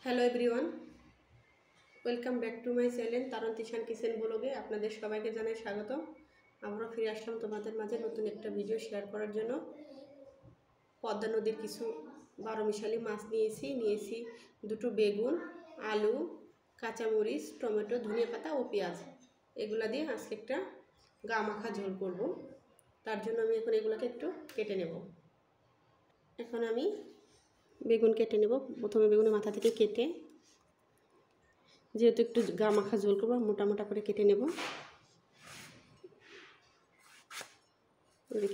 Hello everyone, welcome back to my channel Taron Tishan kitchen ব্লগে আপনাদের সবাইকে জানাই স্বাগত। আমরাও ফিরে আসলাম তোমাদের মাঝে নতুন একটা ভিডিও শেয়ার করার জন্য। পদ্মা নদীর কিছু বারোমিশালি মাছ নিয়েছি দুটো বেগুন, আলু, কাঁচামরিচ, টমেটো, ধনিয়া পাতা ও পেঁয়াজ। এগুলা দিয়ে আজকে একটা গা মাখা ঝোল করব। তার জন্য আমি এখন এগুলোকে একটু কেটে নেব। এখন আমি বেগুন কেটে নেব। প্রথমে বেগুনের মাথা থেকে কেটে, যেহেতু একটু গা মাখা ঝোল করবো, মোটা মোটা করে কেটে নেব।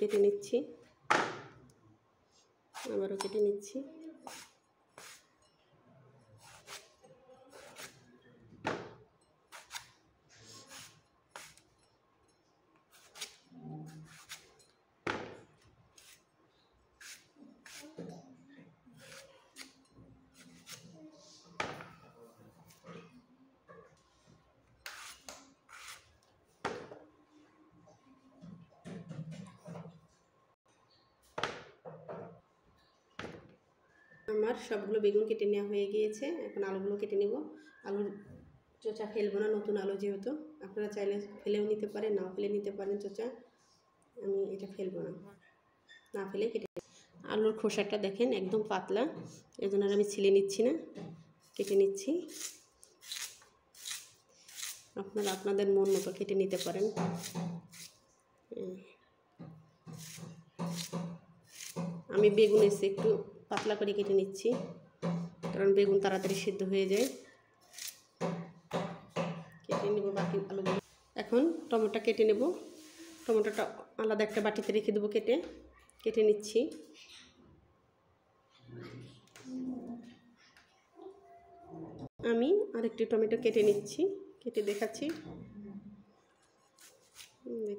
কেটে নিচ্ছি, আবারও কেটে নিচ্ছি। আমার সবগুলো বেগুন কেটে নেওয়া হয়ে গিয়েছে। এখন আলুগুলো কেটে নেব। আলুর চোচা ফেলবো না, নতুন আলু যেহেতু। আপনারা চাইলে ফেলেও নিতে পারেন, নাও ফেলে নিতে পারেন চোচা। আমি এটা ফেলবো না, না ফেলে কেটে। আলুর খোসাটা দেখেন একদম পাতলা, এই জন্য আমি ছিলে নিচ্ছি না, কেটে নিচ্ছি। আপনারা আপনাদের মন মতো কেটে নিতে পারেন। আমি বেগুন এসে একটু পাতলা করে কেটে নিচ্ছি, কারণ বেগুন তাড়াতাড়ি সিদ্ধ হয়ে যায়। কেটে নেব বাকি আলুগুলো। এখন টমেটো কেটে নেব। টমেটোটা আলাদা একটা বাটিতে রেখে দেবো। কেটে নিচ্ছি। আমি আরেকটি টমেটো কেটে নিচ্ছি, কেটে দেখাচ্ছি।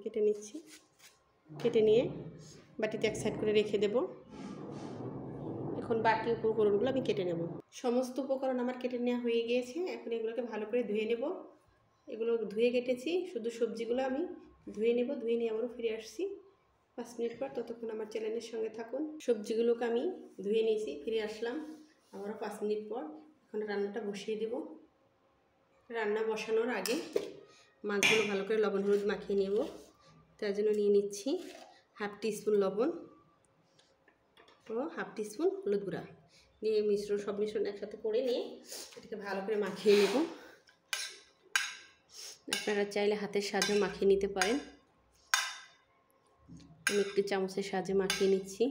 কেটে নিচ্ছি, কেটে নিয়ে বাটিতে এক সাইড করে রেখে দেব। এখন বাকি উপকরণগুলো আমি কেটে নেব। সমস্ত উপকরণ আমার কেটে নেওয়া হয়ে গিয়েছে। এখন এগুলোকে ভালো করে ধুয়ে নেব। এগুলো ধুয়ে কেটেছি, শুধু সবজিগুলো আমি ধুয়ে নেব। ধুয়ে নিয়ে আবারও ফিরে আসছি 5 মিনিট পর। ততক্ষণ আমার চ্যানেলের সঙ্গে থাকুন। সবজিগুলোকে আমি ধুয়ে নিয়েছি, ফিরে আসলাম আবারও 5 মিনিট পর। এখন রান্নাটা বসিয়ে দেব। রান্না বসানোর আগে মাছগুলো ভালো করে লবণ হলুদ মাখিয়ে নেব। তার জন্য নিয়ে নিচ্ছি হাফ টিস্পুন লবণ ও হাফ টিস্পুন হলুদ গুঁড়া। নিয়ে সব মিশ্রণ একসাথে করে নিয়ে এটাকে ভালো করে মাখিয়ে নেব। আপনারা চাইলে হাতের সাহায্যে মাখিয়ে নিতে পারেন। আমি একটু চামচের সাহায্যে মাখিয়ে নিচ্ছি।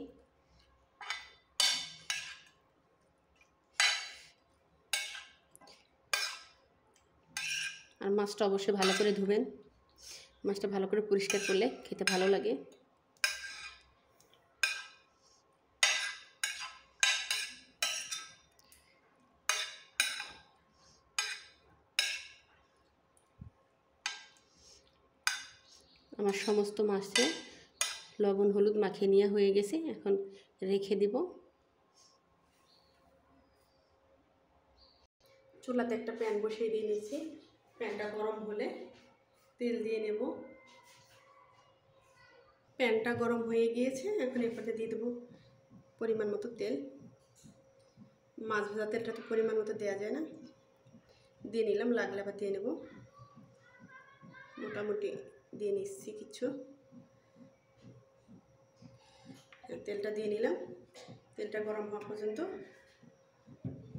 আর মাছটা অবশ্যই ভালো করে ধুবেন। মাছটা ভালো করে পরিষ্কার করলে খেতে ভালো লাগে। আমার সমস্ত মাছে লবণ হলুদ মাখিয়ে নেওয়া হয়ে গেছে। এখন রেখে দিব। চুলাতে একটা প্যান বসিয়ে দিয়ে নিচ্ছি। প্যানটা গরম হলে তেল দিয়ে নেব। প্যানটা গরম হয়ে গিয়েছে। এখন এরপরে দিয়ে দেবো পরিমাণ মতো তেল। মাছ ভাজা তেলটা তো পরিমাণ মতো দেওয়া যায় না, দিয়ে নিলাম। লাগলে আবার দিয়ে নেব। মোটামুটি দিয়ে নিচ্ছি কিছু। তেলটা দিয়ে নিলাম। তেলটা গরম হওয়া পর্যন্ত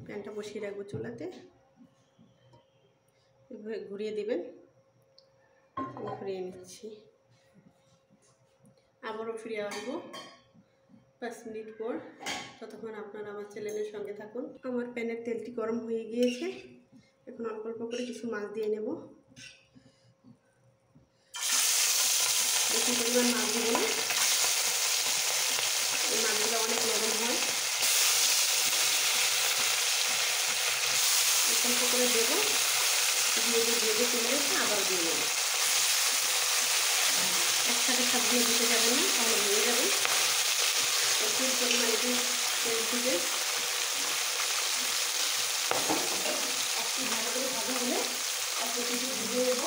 প্যানটা বসিয়ে রাখবো চুলাতে। এভাবে ঘুরিয়ে দেবেন। ঘুরিয়ে নিচ্ছি, আবারও ফিরে আসবো 5 মিনিট পর। ততক্ষণ আপনারা আমার চ্যানেলের সঙ্গে থাকুন। আমার প্যানের তেলটি গরম হয়ে গিয়েছে। এখন অল্প অল্প করে কিছু মাছ দিয়ে নেব। বেশি পরিমাণ মাছ দেবো না, এই মাছগুলো অনেক নরম হয়। অল্প করে দেবো, দিয়ে চলে গেছে, আবার দিয়ে নেব। একসাথে সব দিয়ে দিতে যাবেন না, তাহলে হয়ে যাবে। প্রচুর পরিমাণে তেল দিবে। একটু ভালো করে ভাজা হলে তারপর কিছু ভিজিয়ে নেব।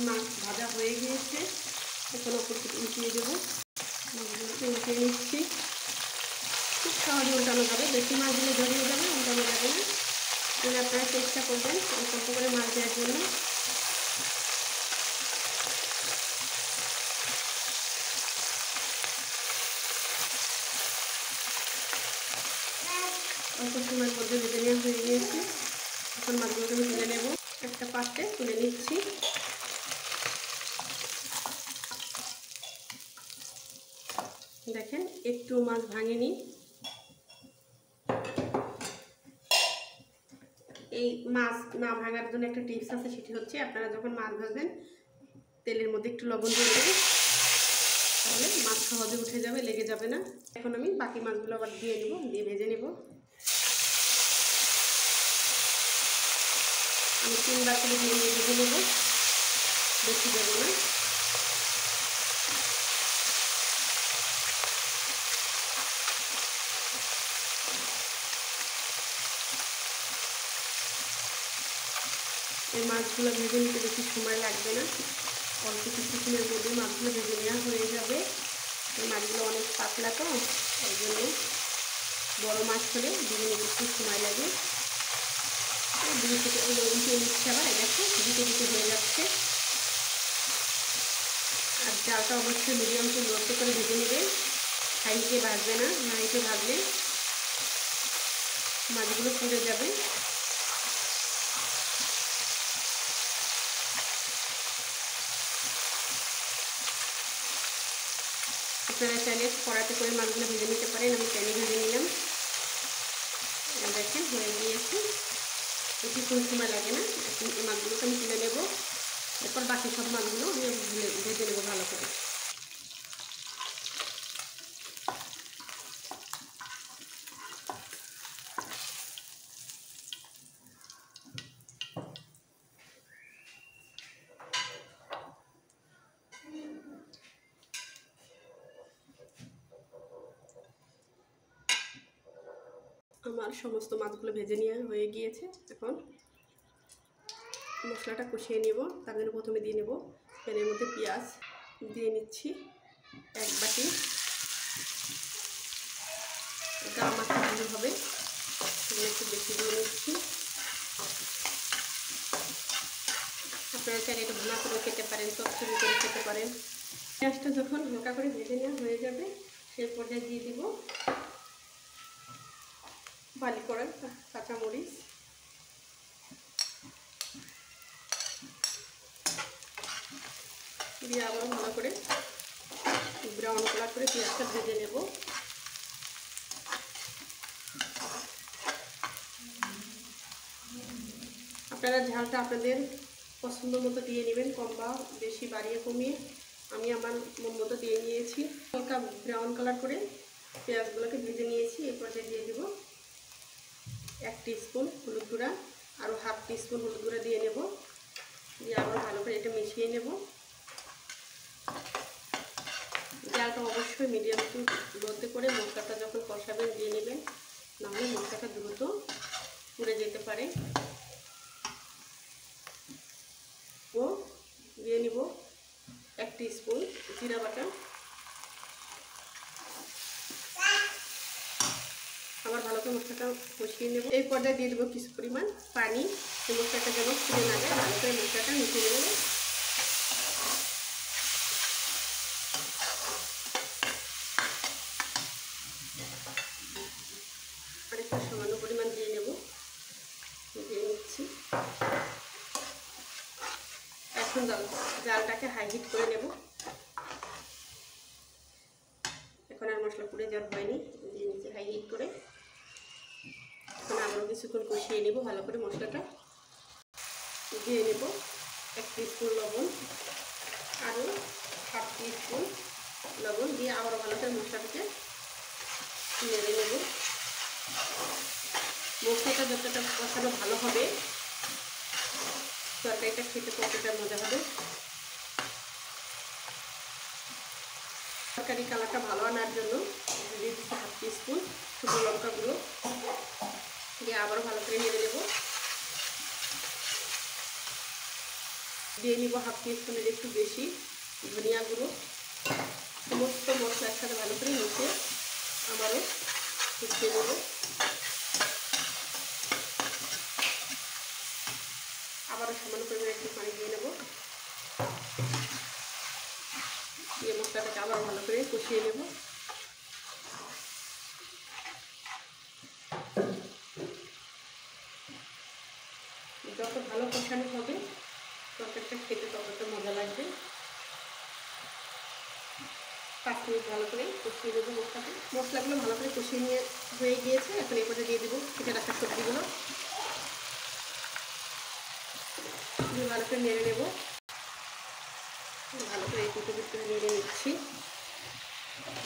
মাছ ভাজা হয়ে গিয়েছে। এখন ওপর থেকে উল্টিয়ে দেবো। মাছগুলোকে উল্টিয়ে নিচ্ছি। খুব সহজে উল্টানো যাবে, বেশি মাছ দিলে জড়িয়ে যাবে, উল্টানো যাবে না। তাহলে আপনারা চেষ্টা করবেন অল্প অল্প করে মাছ দেওয়ার জন্য। অল্প সময়ের মধ্যে ভেজে নেওয়া হয়ে গিয়েছে। এখন মাছগুলোকে আমি তুলে নেব, একটা পাত্রে তুলে নিচ্ছি। দেখেন একটু মাছ ভাঙেনি। এই মাছ না ভাঙার জন্য একটা টিপস আছে, সেটি হচ্ছে আপনারা যখন মাছ ভাজবেন তেলের মধ্যে একটু লবণ দিয়ে দেবেন, তাহলে মাছ সহজে উঠে যাবে, লেগে যাবে না। এখন আমি বাকি মাছগুলো আবার দিয়ে দেবো, দিয়ে ভেজে নেব। আমি 3বার করে দিয়ে ভেজে নেব, বেশি দেবো না। এই মাছগুলো ভেজে নিতে বেশি সময় লাগবে না, অল্প কিছুক্ষণের মধ্যে মাছগুলো ভেজে নেওয়া হয়ে যাবে। এই মাছগুলো অনেক পাতলা তো, ওই জন্য বড়ো মাছ হলে ভেজে নিতে একটু সময় লাগে। দুই থেকে উল্টিয়ে নিচ্ছে, আবার দেখো দিতে দিতে হয়ে যাচ্ছে। আর জালটা অবশ্যই মিডিয়াম টু লোতে করে ভেজে নেবে, হাইতে ভাজবে না, হাইতে ভাজলে মাছগুলো পুড়ে যাবে। আপনারা চাইলে কড়াতে করে মাছগুলো ভেজে নিতে পারেন, আমি প্যানে ভেজে নিলাম। দেখেন হয়ে গিয়েছে, বেশিক্ষণ সময় লাগে না। এখন এই মাছগুলোকে আমি তুলে নেব, এরপর বাকি সব মাছগুলো আমি ভেজে নেবো ভালো করে। আমার সমস্ত মাছগুলো ভেজে নেওয়া হয়ে গিয়েছে। এখন মশলাটা কষিয়ে নেব। তার জন্য প্রথমে দিয়ে নেব প্যানের মধ্যে পেঁয়াজ দিয়ে নিচ্ছি 1 বাটি। এটা আমার ভালো হবে, একটু বেশি দিয়ে নিচ্ছি। আপনারা চাইলে এটা ভুনা করে খেতে পারেন, চচ্চড়ি করে খেতে পারেন। পেঁয়াজটা যখন হালকা করে ভেজে নেওয়া হয়ে যাবে, সেই পর্যায়ে দিয়ে দিব বালি করা কাঁচামরিচ, দিয়ে আবার ভালো করে ব্রাউন কালার করে পেঁয়াজটা ভেজে নেব। আপনারা ঝালটা আপনাদের পছন্দ মতো দিয়ে নেবেন, কম বা বেশি বাড়িয়ে কমিয়ে। আমি আমার মন মতো দিয়ে নিয়েছি। হালকা ব্রাউন কালার করে পেঁয়াজগুলোকে ভেজে নিয়েছি। এই পর্যায়ে দিয়ে দেব 1 টিস্পুন হলুদ গুঁড়া, আরও হাফ টিস্পুন হলুদ গুঁড়া দিয়ে নেব। দিয়ে আবার ভালো করে এটা মিশিয়ে নেব। জালটা অবশ্যই মিডিয়াম টু লোতে করে মশলাটা যখন কষাবেন দিয়ে নেবেন, নাহলে মশলাটা দ্রুত পুড়ে যেতে পারে। ও দিয়ে নিব 1 টিস্পুন জিরা বাটা। আবার ভালো করে মশলাটা কষিয়ে নেব। এই পর্যায়ে দিয়ে দেবো কিছু পরিমাণ পানি, এই মশলাটা যেন পুড়ে না যায়, ভালো করে মশলাটা মিশিয়ে নেব। আরেকটা সামান্য পরিমাণ দিয়ে নেব, দিয়ে নিচ্ছি। এখন জালটাকে হাই হিট করে নেব। এখন আর মশলা পুড়ে যাওয়ার হয়নি, দিয়ে নিচ্ছি হাই হিট করে। এখন আবারও কিছুক্ষণ কষিয়ে নেব ভালো করে মশলাটা। দিয়ে নেব 1 টিস্পুন লবণ, আরও হাফ টিস্পুন লবণ দিয়ে আবারও ভালো করে মশলাটাকে নেড়ে নেব। মশলাটা যতটা কষানো ভালো হবে, তরকারিটা খেতে ততটা মজা হবে। তরকারি কালারটা ভালো আনার জন্য দিয়ে দিচ্ছি হাফ টিস্পুন শুকনো লঙ্কা গুঁড়ো, দিয়ে আবারও ভালো করে নেড়ে নেব। দিয়ে নিব হাফ টিস্পুনের একটু বেশি ধনিয়া গুঁড়ো। সমস্ত মশলা একসাথে ভালো করে মিশিয়ে আবারও মিশিয়ে নেব। আবারও সামান্য পরিমাণে একটু পানি দিয়ে নেব। দিয়ে মশলাটাকে আবার ভালো করে কষিয়ে নেব। যত ভালো কষানো হবে তরকারিটা খেতে ততটা মজা লাগবে। 5 মিনিট ভালো করে কষিয়ে নেব মশলাগুলো ভালো করে কষিয়ে নিয়ে হয়ে গিয়েছে। এখন এরপরে দিয়ে দেবো কেটে রাখা সবজিগুলো। ভালো করে নেড়ে নেব। ভালো করে একটু নেড়ে নিচ্ছি।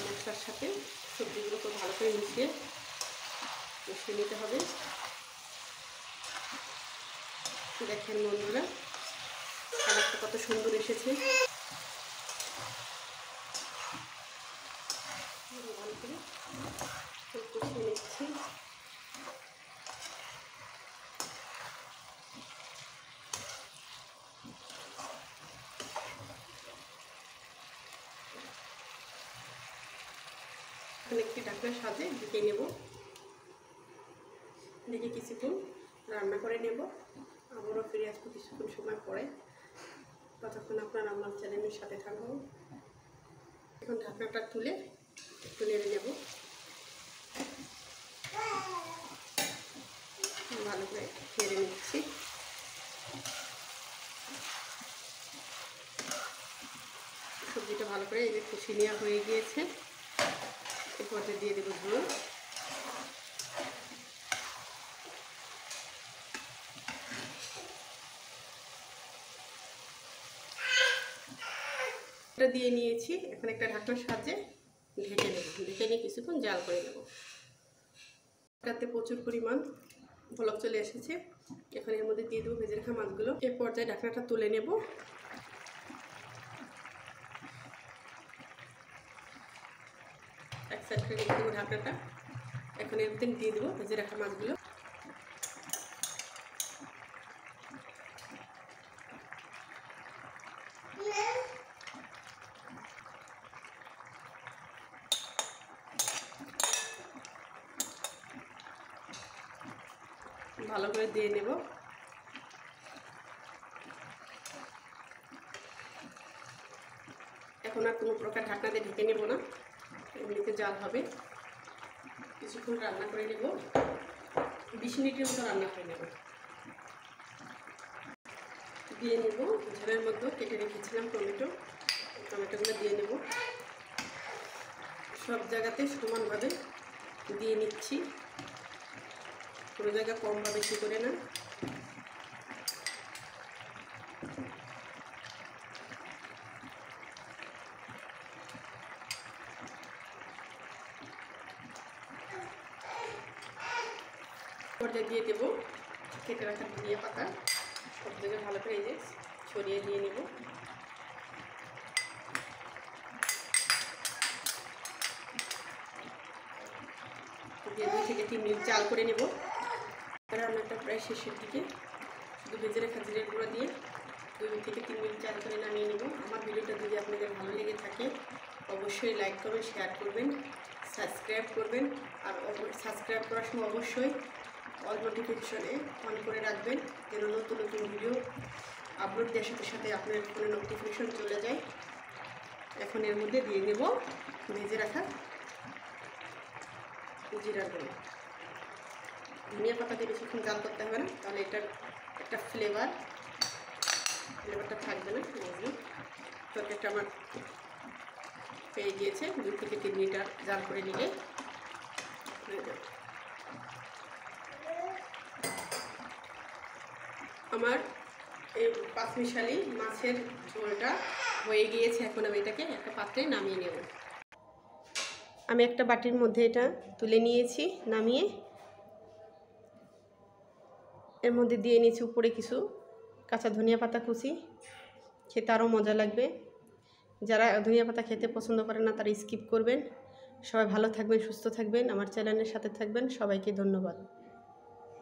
মশলার সাথে সবজিগুলোকে ভালো করে মিশিয়ে নিতে হবে। দেখেন বন্ধুরা, কালারটা কত সুন্দর এসেছে। ভালো করে কষিয়ে নিচ্ছি। একটি ঢাকনার সাথে ঢেকে নেব। ঢেকে কিছুক্ষণ রান্না করে নেব। আবারও ফিরে আসবো কিছুক্ষণ সময় পরে। ততক্ষণ আপনারা আমার চ্যানেলের সাথে থাকবো। এখন ঢাকনাটা তুলে একটু নেড়ে নেব। ভালো করে নেড়ে নিচ্ছি। সবজিটা ভালো করে এই যে কষিয়ে নেওয়া হয়ে গিয়েছে। এরপর দিয়ে দেবো ঝোল। এটা দিয়ে নিয়েছি। এখন একটা ঢাকনার সাহায্যে ঢেকে নেব। ঢেকে নিয়ে কিছুক্ষণ জাল করে নেব। এটাতে প্রচুর পরিমাণ বলক চলে এসেছে। এখন এর মধ্যে দিয়ে দেবো ভেজে রাখা মাছগুলো। এই পর্যায়ে ঢাকনাটা তুলে নেব। এক সাইড করে রেখে দেবো ঢাকনাটা। এখন এর মধ্যে দিয়ে দেবো ভেজে রাখা মাছগুলো। ভালো করে দিয়ে নেব। এখন আর কোনো প্রকার ঢাকনা দিয়ে ঢেকে নেব না, এমনিতে জাল হবে। কিছুক্ষণ রান্না করে নেব। 20 মিনিটের মতো রান্না করে নেব। দিয়ে নেব ঝোলের মধ্যে কেটে রেখেছিলাম টমেটোগুলো দিয়ে নেব। সব জায়গাতে সমানভাবে দিয়ে নিচ্ছি, কোনো জায়গা কম বা বেশি করে না। পর্যায়ে দিয়ে দেবো কেটে রাখা ধনিয়া পাতা। সব জায়গায় ভালো করে এই যে ছড়িয়ে দিয়ে নেব। দিয়ে 2 থেকে 3 মিনিট জাল করে নেব। রান্নাটা প্রায় শেষের দিকে। শুধু ভেজে রাখা জিরের গুঁড়ো দিয়ে 2 থেকে 3 মিনিট জাল করে নামিয়ে নেব। আমার ভিডিওটা যদি আপনাদের ভালো লেগে থাকে অবশ্যই লাইক করবেন, শেয়ার করবেন, সাবস্ক্রাইব করবেন। আর সাবস্ক্রাইব করার সময় অবশ্যই অল নোটিফিকেশনে অন করে রাখবেন, যেন নতুন নতুন ভিডিও আপলোড দেওয়ার সাথে সাথে আপনার ফোনে নোটিফিকেশন চলে যায়। এখন এর মধ্যে দিয়ে নেব ভেজে রাখা জিরার গুঁড়ো। ধনিয়া পাতা দিয়ে বেশিক্ষণ জাল করতে হবে না, তাহলে এটার একটা ফ্লেভারটা থাকবে না। তরকারিটা আমার পেয়ে গিয়েছে। 2 থেকে 3 মিনিট জাল করে নিলে হয়ে যাবে। আমার এই 5 মিশালি মাছের ঝোলটা হয়ে গিয়েছে। এখন আমি এটাকে একটা পাত্রে নামিয়ে নেব। আমি একটা বাটির মধ্যে এটা তুলে নিয়েছি। নামিয়ে এর মধ্যে দিয়ে নিয়েছি উপরে কিছু কাঁচা ধনিয়া পাতা কুচি। খেতে আরও মজা লাগবে। যারা ধনিয়া পাতা খেতে পছন্দ করে না তারা স্কিপ করবেন। সবাই ভালো থাকবেন, সুস্থ থাকবেন, আমার চ্যানেলের সাথে থাকবেন। সবাইকে ধন্যবাদ।